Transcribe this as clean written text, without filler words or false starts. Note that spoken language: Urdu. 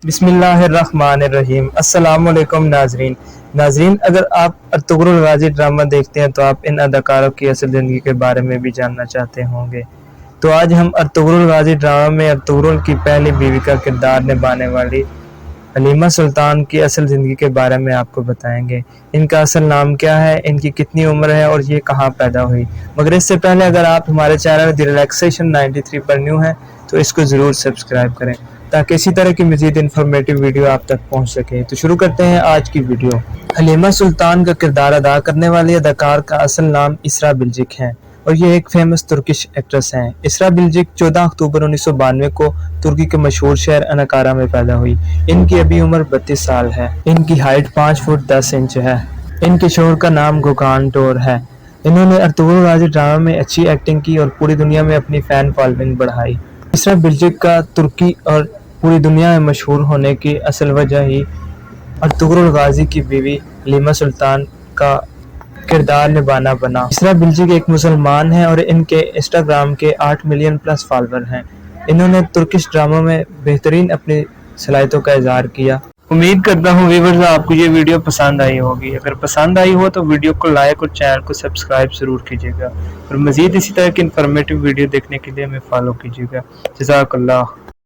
بسم اللہ الرحمن الرحیم۔ السلام علیکم ناظرین، اگر آپ ارطغرل غازی ڈرامہ دیکھتے ہیں تو آپ ان اداکاروں کی اصل زندگی کے بارے میں بھی جاننا چاہتے ہوں گے۔ تو آج ہم ارطغرل غازی ڈرامہ میں ارطغرل کی پہلی بیوی کا کردار نبھانے والی حلیمہ سلطان کی اصل زندگی کے بارے میں آپ کو بتائیں گے۔ ان کا اصل نام کیا ہے، ان کی کتنی عمر ہے اور یہ کہاں پیدا ہوئی۔ مگر اس سے پہلے اگر آپ ہمارے چینل دی ریلیکسیشن 93 پر نیو ہیں تو اس کو ضرور سبسکرائب کریں تاکہ اسی طرح کی مزید انفارمیٹو ویڈیو آپ تک پہنچ سکے۔ تو شروع کرتے ہیں آج کی ویڈیو۔ حلیمہ سلطان کا کردار ادا کرنے والی اداکار کا اصل نام اسراء بلجک ہے اور یہ ایک فیمس ترکش ایکٹریس ہیں۔ اسراء بلجک 14 اکتوبر 1992 کو ترکی کے مشہور شہر انکارا میں پیدا ہوئی۔ ان کی ابھی عمر 32 سال ہے۔ ان کی ہائٹ 5 فٹ 10 انچ ہے۔ ان کے شوہر کا نام گوکان ٹور ہے۔ انہوں نے ارطغرل غازی ڈرامہ میں اچھی ایکٹنگ کی اور پوری دنیا میں اپنی فین فالوئنگ بڑھائی۔ اسراء بلجک کا ترکی اور پوری دنیا میں مشہور ہونے کی اصل وجہ ہی ارطغرل غازی کی بیوی حلیمہ سلطان کا کردار نبھانا بنا۔ اسراء بلجک ایک مسلمان ہیں اور ان کے انسٹاگرام کے 8 ملین پلس فالوور ہیں۔ انہوں نے ترکش ڈراموں میں بہترین اپنی صلاحیتوں کا اظہار کیا۔ امید کرتا ہوں ویورز آپ کو یہ ویڈیو پسند آئی ہوگی۔ اگر پسند آئی ہو تو ویڈیو کو لائک اور چینل کو سبسکرائب ضرور کیجیے گا اور مزید اسی طرح کی انفارمیٹو ویڈیو دیکھنے کے لیے ہمیں فالو کیجیے گا۔ جزاک اللہ۔